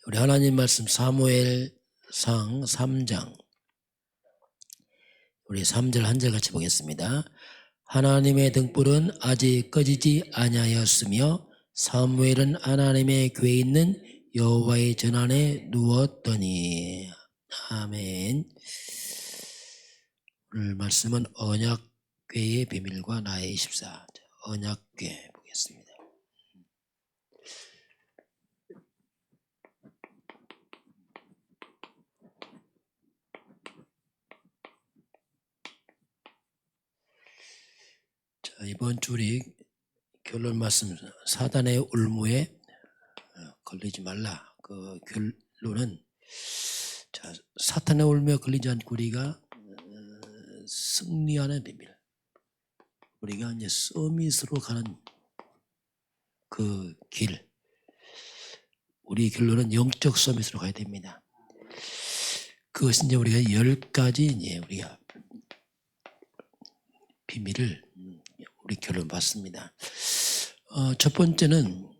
우리 하나님 말씀 사무엘상 3장 우리 3절 한 절 같이 보겠습니다. 하나님의 등불은 아직 꺼지지 아니하였으며 사무엘은 하나님의 교회에 있는 여호와의 전안에 누웠더니. 아멘. 오늘 말씀은 언약궤의 비밀과 나의 24. 언약궤 보겠습니다. 자, 이번 주 우리 결론 말씀, 사단의 울무에 걸리지 말라. 그 결론은, 자, 사탄의 울무에 걸리지 않고 우리가 승리하는 비밀, 우리가 이제 서밋으로 가는 그 길, 우리 결론은 영적 서밋으로 가야 됩니다. 그것은 이제 우리가 10가지 이제 우리가 비밀을 우리 결론 받습니다. 첫 번째는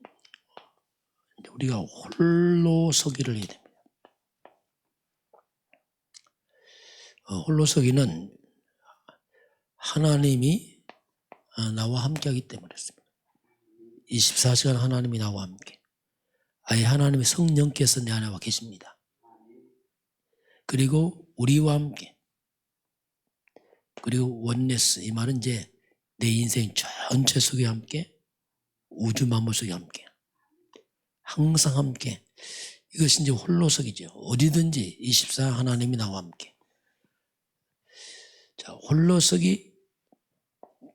우리가 홀로 서기를 해야 됩니다. 홀로 서기는 하나님이 나와 함께 하기 때문에 그렇습니다. 24시간 하나님이 나와 함께, 아예 하나님의 성령께서 내 안에 와 계십니다. 그리고 우리와 함께, 그리고 원네스, 이 말은 이제 내 인생 전체 속에 함께, 우주 만물 속에 함께, 항상 함께. 이것이 이제 홀로서기죠. 어디든지 24 하나님이 나와 함께. 자, 홀로서기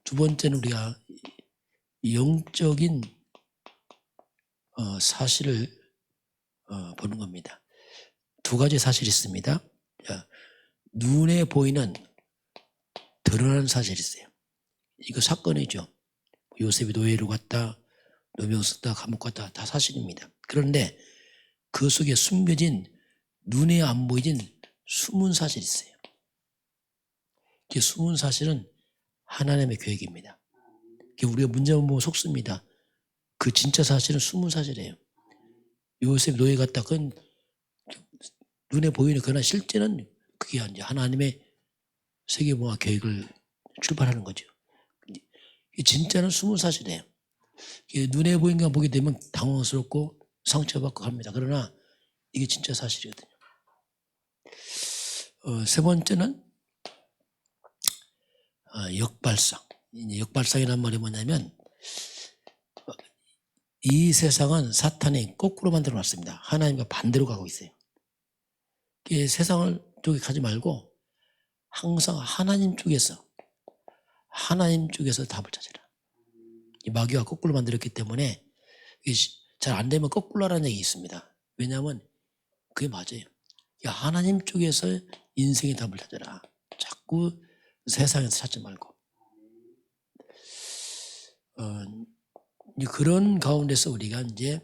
두 번째는 우리가 영적인 사실을 보는 겁니다. 두 가지 사실이 있습니다. 자, 눈에 보이는 드러나는 사실이 있어요. 이거 사건이죠. 요셉이 노예로 갔다, 노병 썼다, 감옥 갔다, 다 사실입니다. 그런데 그 속에 숨겨진, 눈에 안 보이진 숨은 사실이 있어요. 그 숨은 사실은 하나님의 계획입니다. 우리가 문제만 보면 속습니다. 그 진짜 사실은 숨은 사실이에요. 요셉 노예 갔다, 그건 눈에 보이는, 그러나 실제는 그게 이제 하나님의 세계보화 계획을 출발하는 거죠. 진짜는 숨은 사실이에요. 눈에 보이는 거 보게 되면 당황스럽고 상처받고 합니다. 그러나 이게 진짜 사실이거든요. 세 번째는 역발상. 역발상이란 말이 뭐냐면, 이 세상은 사탄이 거꾸로 만들어 놨습니다. 하나님과 반대로 가고 있어요. 세상을 쪽에 가지 말고 항상 하나님 쪽에서 답을 찾으라. 이 마귀가 거꾸로 만들었기 때문에 잘 안 되면 거꾸로 하라는 얘기 있습니다. 왜냐하면 그게 맞아요. 하나님 쪽에서 인생의 답을 찾아라. 자꾸 세상에서 찾지 말고. 그런 가운데서 우리가 이제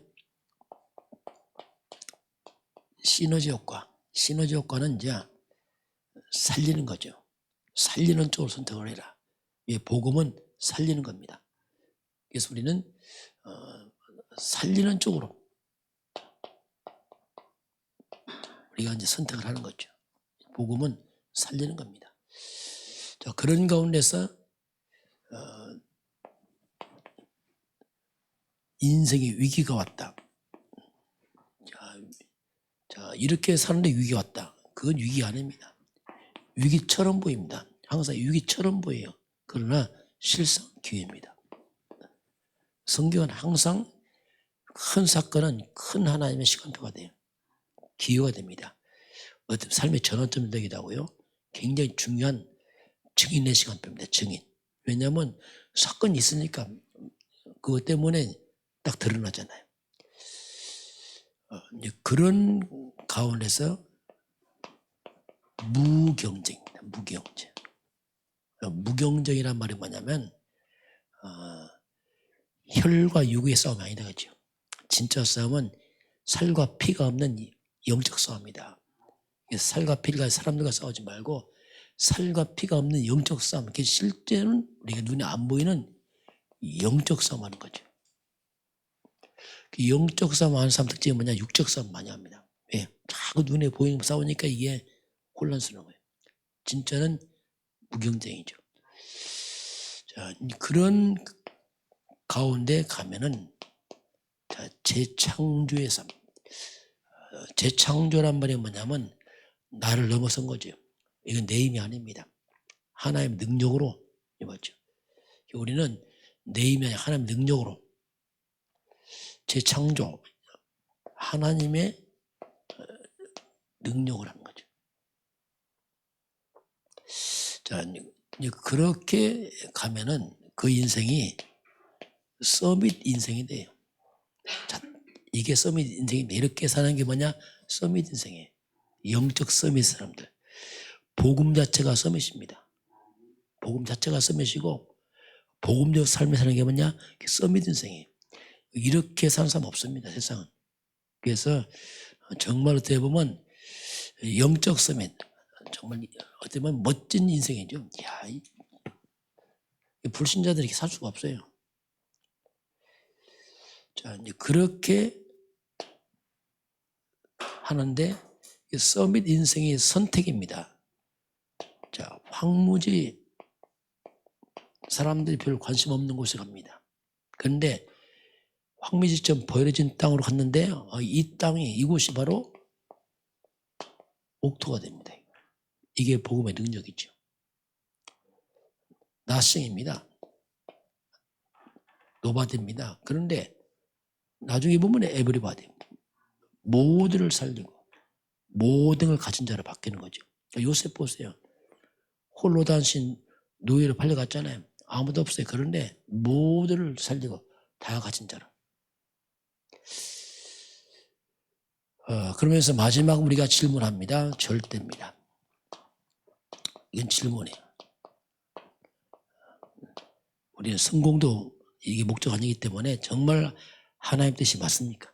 시너지 효과는 이제 살리는 거죠. 살리는 쪽으로 선택을 해라. 복음은 살리는 겁니다. 그래서 우리는 살리는 쪽으로 우리가 이제 선택을 하는 거죠. 복음은 살리는 겁니다. 자, 그런 가운데서 인생의 위기가 왔다. 자, 이렇게 사는데 위기가 왔다. 그건 위기 아닙니다. 위기처럼 보입니다. 항상 위기처럼 보여요. 그러나 실상 기회입니다. 성경은 항상 큰 사건은 큰 하나님의 시간표가 돼요. 기회가 됩니다. 어떤 삶의 전환점이 되기도 하고요. 굉장히 중요한 증인의 시간표입니다. 증인. 왜냐하면 사건이 있으니까 그것 때문에 딱 드러나잖아요. 그런 가운데서 무경쟁입니다. 무경쟁. 무경쟁이란 말이 뭐냐면 혈과 육의 싸움이 아니다, 그죠? 진짜 싸움은 살과 피가 없는 영적 싸움이다. 살과 피가 사람들과 싸우지 말고 살과 피가 없는 영적 싸움. 실제는 우리가 눈에 안 보이는 영적 싸움하는 거죠. 그 영적 싸움 하는 사람 특징이 뭐냐? 육적 싸움 많이 합니다. 왜? 자꾸 눈에 보이는 거 싸우니까 이게 혼란스러운 거예요. 진짜는 무경쟁이죠. 자, 그런 가운데 가면은 자, 재창조의 삶. 재창조란 말이 뭐냐면 나를 넘어선 거죠. 이건 내 힘이 아닙니다. 하나님의 능력으로 맞죠. 우리는 내 힘이 아니라 하나님의 능력으로 재창조, 하나님의 능력을 하는 거죠. 자, 그렇게 가면은 그 인생이 서밋 인생이 돼요. 자, 이게 서밋 인생인데 이렇게 사는 게 뭐냐? 서밋 인생이에요. 영적 서밋 사람들. 복음 자체가 서밋입니다. 복음 자체가 서밋이고 복음적 삶에 사는 게 뭐냐? 서밋 인생이에요. 이렇게 사는 사람 없습니다. 세상은. 그래서 정말 어떻게 보면 영적 서밋 정말 어떻게 보면 멋진 인생이죠. 야, 불신자들이 살 수가 없어요. 자, 이제 그렇게 하는데 서밋 인생의 선택입니다. 자, 황무지 사람들이 별 관심 없는 곳에 갑니다. 그런데 황무지처럼 버려진 땅으로 갔는데 이 땅이 이곳이 바로 옥토가 됩니다. 이게 복음의 능력이죠. 나싱입니다. 노바디입니다. 그런데 나중에 보면 에브리바디 모두를 살리고 모든 걸 가진 자로 바뀌는 거죠. 요셉 보세요. 홀로 단신 노예로 팔려갔잖아요. 아무도 없어요. 그런데 모두를 살리고 다 가진 자로. 그러면서 마지막 우리가 질문합니다. 절대입니다. 이건 질문이에요. 우리는 성공도 이게 목적 아니기 때문에 정말 하나님 뜻이 맞습니까?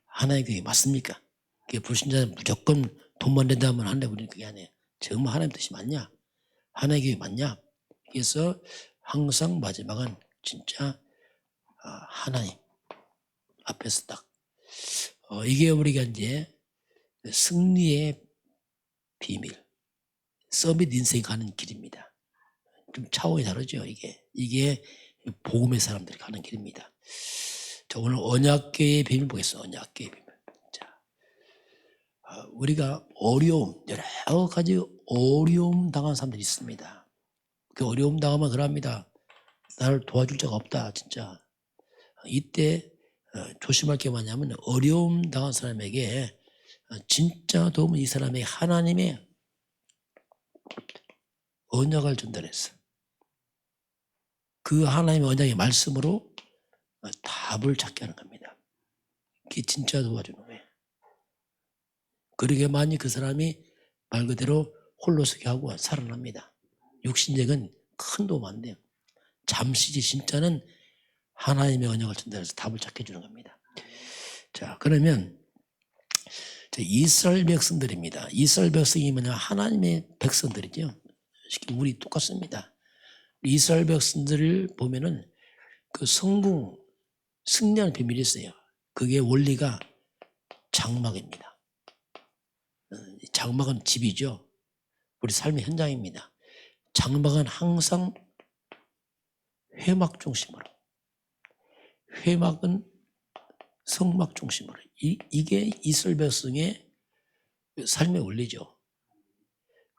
하나님 뜻이 맞습니까? 그게 불신자는 무조건 돈만 낸다면 안 돼. 우리는 그게 아니에요. 정말 하나님 뜻이 맞냐? 하나님 뜻이 맞냐? 그래서 항상 마지막은 진짜 하나님 앞에서 딱 이게 우리가 이제 승리의 비밀, 서밋 인생 가는 길입니다. 좀 차원이 다르죠. 이게 복음의 사람들이 가는 길입니다. 자, 오늘 언약궤의 비밀 보겠습니다. 언약궤의 비밀. 자, 우리가 어려움, 여러 가지 어려움 당한 사람들이 있습니다. 그 어려움 당하면 그럽니다. 나를 도와줄 자가 없다. 진짜 이때 조심할 게 뭐냐면 어려움 당한 사람에게 진짜 도움은 이 사람의 하나님의 언약을 전달했어. 그 하나님의 언약의 말씀으로 답을 찾게 하는 겁니다. 그게 진짜 도와주는 거예요. 그러게만이 그 사람이 말 그대로 홀로 서게 하고 살아납니다. 육신적인 큰 도움 안 돼요. 잠시지 진짜는 하나님의 언약을 전달해서 답을 찾게 해주는 겁니다. 자, 그러면 이스라엘 백성들입니다. 이스라엘 백성이 뭐냐? 하나님의 백성들이죠. 우리 똑같습니다. 이스라엘 백성들을 보면은 그 승리하는 비밀이 있어요. 그게 원리가 장막입니다. 장막은 집이죠. 우리 삶의 현장입니다. 장막은 항상 회막 중심으로, 회막은 성막 중심으로. 이게 이스라엘 백성의 삶의 원리죠.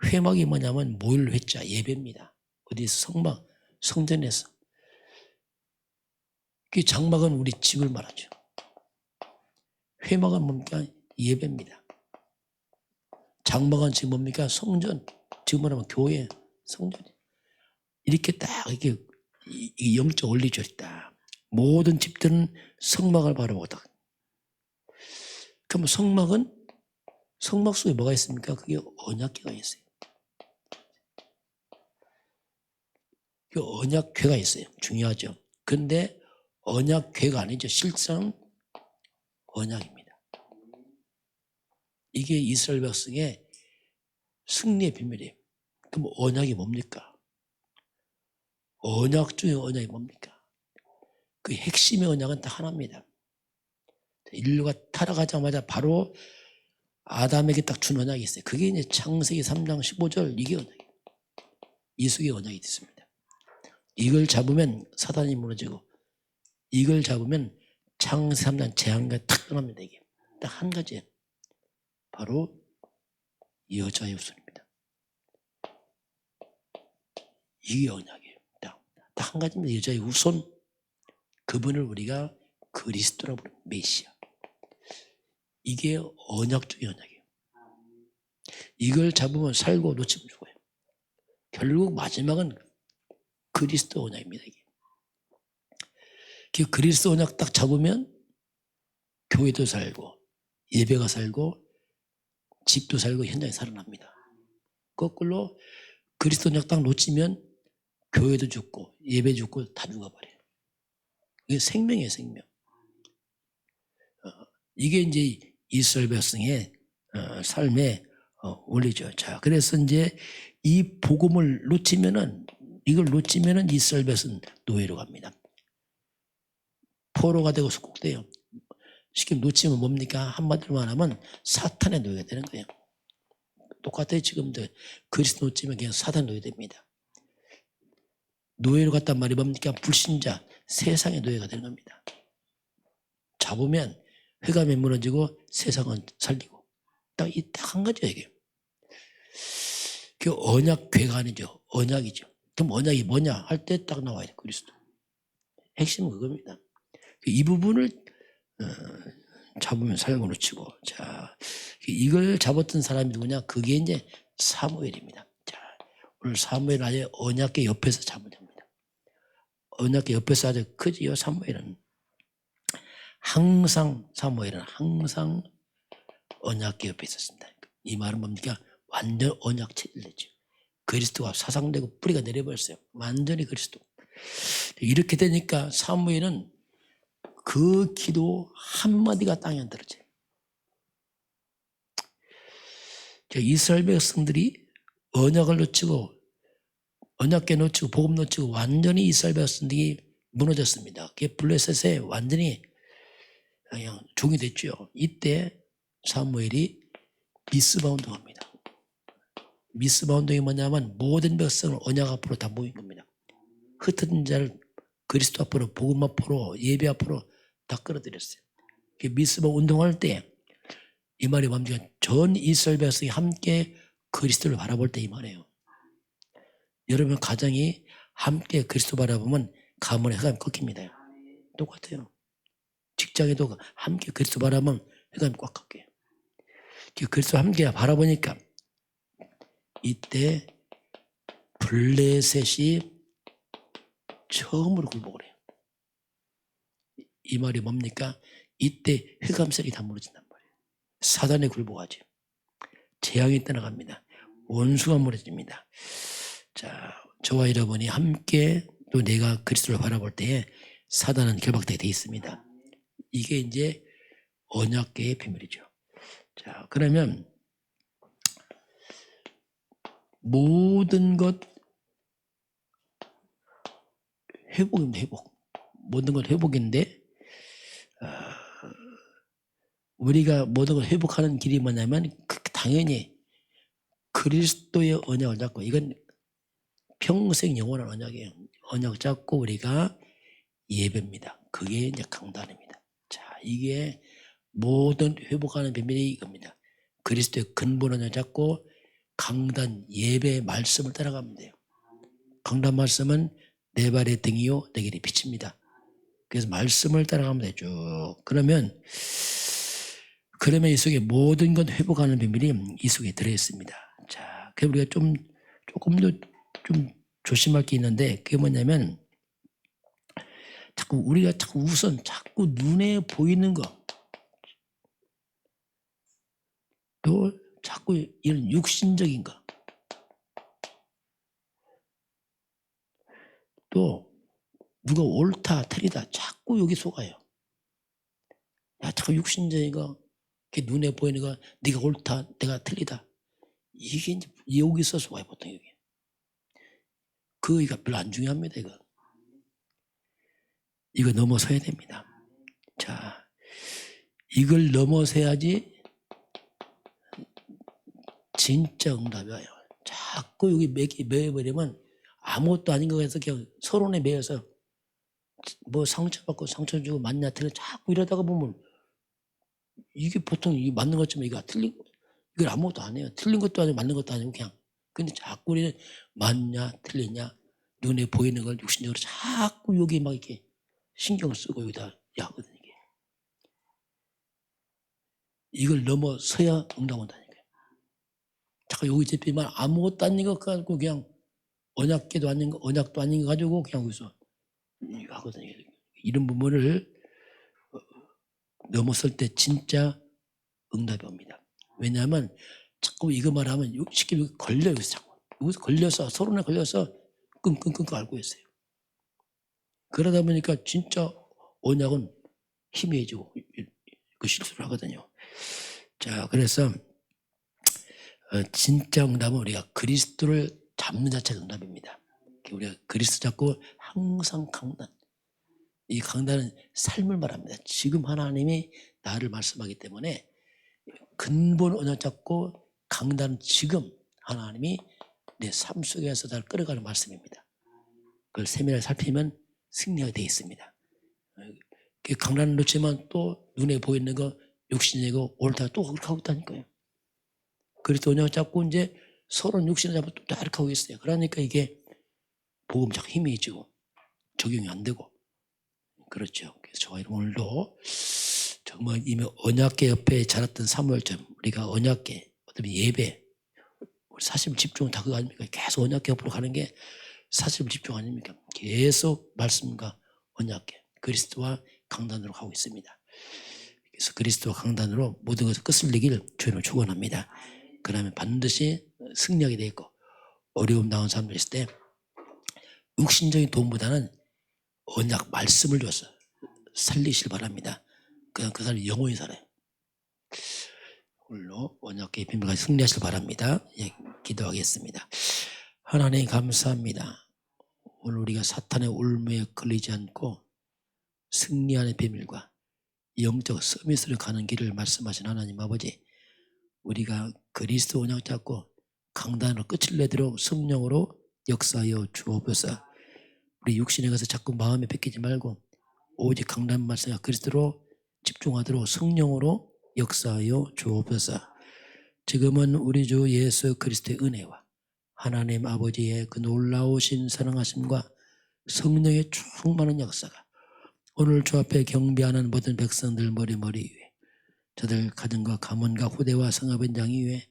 회막이 뭐냐면 모일 회자 예배입니다. 어디서 성막, 성전에서. 그 장막은 우리 집을 말하죠. 회막은 뭡니까? 예배입니다. 장막은 지금 뭡니까? 성전. 지금 말하면 교회, 성전. 이렇게 딱 이렇게 영적 원리죠. 딱 모든 집들은 성막을 바라보고 딱. 그럼 성막 속에 뭐가 있습니까? 그게 언약궤가 있어요. 그 언약궤가 있어요. 중요하죠. 근데 언약궤가 아니죠. 실상 언약입니다. 이게 이스라엘 백성의 승리의 비밀이에요. 그럼 언약이 뭡니까? 언약 중에 언약이 뭡니까? 그 핵심의 언약은 딱 하나입니다. 인류가 타락하자마자 바로 아담에게 딱 준 언약이 있어요. 그게 이제 창세기 3장 15절 이게 언약이에요. 이숙의 언약이 있습니다. 이걸 잡으면 사단이 무너지고 이걸 잡으면 창세기 3장 재앙과 탁 떠납니다. 이게 딱 한 가지예요. 바로 여자의 후손입니다. 이게 언약이에요. 딱 한 가지입니다. 여자의 후손. 그분을 우리가 그리스도라고 부릅니다. 메시아. 이게 언약 중의 언약이에요. 이걸 잡으면 살고 놓치면 죽어요. 결국 마지막은 그리스도 언약입니다. 이게. 그 그리스도 언약 딱 잡으면 교회도 살고 예배가 살고 집도 살고 현장이 살아납니다. 거꾸로 그리스도 언약 딱 놓치면 교회도 죽고 예배 죽고 다 죽어버려요. 이게 생명이에요. 생명. 이게 이제 이스라엘 백성의 삶의 원리죠. 자, 그래서 이제 이 복음을 놓치면은 이걸 놓치면은 이스라엘 백성 노예로 갑니다. 포로가 되고 속국돼요. 쉽게 놓치면 뭡니까? 한마디로 말하면 사탄의 노예가 되는 거예요. 똑같아요. 지금도 그리스도 놓치면 그냥 사탄 노예 됩니다. 노예로 갔단 말이 뭡니까? 불신자, 세상의 노예가 되는 겁니다. 잡으면 회감이 무너지고 세상은 살리고 딱 한 가지예요. 이게. 그 언약 괴간이죠. 언약이죠. 그럼 언약이 뭐냐 할 때 딱 나와야 돼. 그리스도. 핵심은 그겁니다. 이 부분을 잡으면 살고 놓치고. 자, 이걸 잡았던 사람이 누구냐? 그게 이제 사무엘입니다. 자, 오늘 사무엘 아예 언약궤 옆에서 잡으면 됩니다. 언약궤 옆에서 아주 크지요. 사무엘은 항상 언약궤 옆에 있었습니다. 이 말은 뭡니까? 완전 언약 체질이죠. 그리스도가 사상되고 뿌리가 내려버렸어요. 완전히 그리스도. 이렇게 되니까 사무엘은 그 기도 한마디가 땅에 안 떨어져요. 이스라엘 백성들이 언약을 놓치고 언약궤 놓치고 복음 놓치고 완전히 이스라엘 백성들이 무너졌습니다. 그게 블레셋에 완전히 그냥 종이 됐죠. 이때 사무엘이 미스바 운동합니다. 미스바 운동이 뭐냐면 모든 백성을 언약 앞으로 다 모인 겁니다. 흩어진 자를 그리스도 앞으로 복음 앞으로 예배 앞으로 다 끌어들였어요. 미스바 운동할 때 이 말이 뭡니까? 전 이스라엘 백성이 함께 그리스도를 바라볼 때 이 말이에요. 여러분 가정이 함께 그리스도 바라보면 가문의 흑암이 꺾입니다. 똑같아요. 직장에도 함께 그리스도 바라보면 흑암이 꽉 꺾여요. 그리스도 함께 바라보니까 이때 블레셋이 처음으로 굴복을 해요. 이 말이 뭡니까? 이때 흑암색이 다 무너진단 말이에요. 사단에 굴복하죠. 재앙이 떠나갑니다. 원수가 무너집니다. 자, 저와 여러분이 함께 또 내가 그리스도를 바라볼 때에 사단은 결박되게 돼 있습니다. 이게 이제 언약궤의 비밀이죠. 자, 그러면 모든 것 회복입니다. 회복. 모든 것 회복인데 우리가 모든 걸 회복하는 길이 뭐냐면 당연히 그리스도의 언약을 잡고 이건 평생 영원한 언약이에요. 언약을 잡고 우리가 예배입니다. 그게 이제 강단입니다. 자, 이게 모든 회복하는 비밀이 이겁니다. 그리스도의 근본 언약을 잡고 강단 예배 말씀을 따라가면 돼요. 강단 말씀은 내 발의 등이요 내 길의 빛입니다. 그래서 말씀을 따라가면 되죠. 그러면 이 속에 모든 것 회복하는 비밀이 이 속에 들어있습니다. 자, 그래서 우리가 조금 더 좀 조심할 게 있는데 그게 뭐냐면 우리가 우선 자꾸 눈에 보이는 거 또 자꾸 이런 육신적인 거 또 누가 옳다 틀리다 자꾸 여기 속아요. 자꾸 육신적인 거 눈에 보이는 거 네가 옳다 내가 틀리다 이게 이제 여기서 속아요. 보통 여기 그거가 별로 안 중요합니다. 이거 넘어서야 됩니다. 자, 이걸 넘어서야지 진짜 응답이 와요. 자꾸 여기 매여버리면 아무것도 아닌 거 해서 그냥 서론에 매여서 뭐 상처받고 상처 주고 맞냐 틀려 자꾸 이러다가 보면 이게 보통 이게 맞는 것처럼 이거 틀린 이걸 아무것도 안 해요. 틀린 것도 아니고 맞는 것도 아니고 그냥. 근데 자꾸 우리는 맞냐 틀리냐 눈에 보이는 걸 육신적으로 자꾸 여기 막 이렇게 신경 쓰고 여기다 야거든 이게. 이걸 넘어서야 응답 온다니까요. 자꾸 여기 잡히면 아무것도 아닌 것 가지고 그냥 언약계도 아닌 거 언약도 아닌 거 가지고 그냥 여기서 하거든요. 이런 부분을 넘어설 때 진짜 응답이 옵니다. 왜냐하면 자꾸 이거 말하면 쉽게 걸려요. 자꾸. 여기서 걸려서 서론에 걸려서 끙끙끙 앓고 있어요. 그러다 보니까 진짜 언약은 희미해지고 그 실수를 하거든요. 자, 그래서 진짜 응답은 우리가 그리스도를 잡는 자체가 응답입니다. 우리가 그리스도 잡고 항상 강단. 이 강단은 삶을 말합니다. 지금 하나님이 나를 말씀하기 때문에 근본 언약 잡고 강단은 지금 하나님이 내 삶 속에서 나를 끌어가는 말씀입니다. 그걸 세밀하게 살피면 승리가 되어 있습니다. 강단을 놓치면 또 눈에 보이는 거 육신이고 옳다 또 그렇게 하고 있다니까요. 그리스도 언약 잡고 이제 서로 육신을 잡고 또 이렇게 하고 있어요. 그러니까 이게 복음 자꾸 희미해지고 적용이 안 되고 그렇죠. 그래서 저와 오늘도 정말 이미 언약계 옆에 자랐던 사무엘처럼 우리가 언약계 어떤 예배 사실 집중 다 그거 아닙니까? 계속 언약계 옆으로 가는 게 사실 집중 아닙니까? 계속 말씀과 언약계 그리스도와 강단으로 가고 있습니다. 그래서 그리스도와 강단으로 모든 것을 끝을 내기를 주님을 축원합니다. 그러면 반드시 승리하게 돼 있고 어려움 나온 사람들 있을 때 육신적인 도움보다는 언약 말씀을 줘서 살리시길 바랍니다. 그 사람이 영원히 살아요. 오늘로 언약의 비밀까지 승리하시길 바랍니다. 예, 기도하겠습니다. 하나님 감사합니다. 오늘 우리가 사탄의 올무에 걸리지 않고 승리하는 비밀과 영적 서밋으로 가는 길을 말씀하신 하나님 아버지, 우리가 그리스도 언약 잡고 강단으로 끝을 내도록 성령으로 역사하여 주옵소서. 우리 육신에 가서 자꾸 마음에 뺏기지 말고 오직 강단 말씀과 그리스도로 집중하도록 성령으로 역사하여 주옵소서. 지금은 우리 주 예수 그리스도의 은혜와 하나님 아버지의 그 놀라우신 사랑하심과 성령의 충만한 역사가 오늘 주 앞에 경배하는 모든 백성들 머리 위에 저들 가정과 가문과 후대와 성읍연장 위에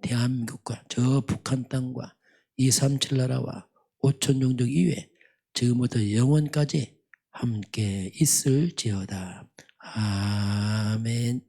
대한민국과 저 북한 땅과 237 나라와 5천 종족 이외 지금부터 영원까지 함께 있을지어다. 아멘.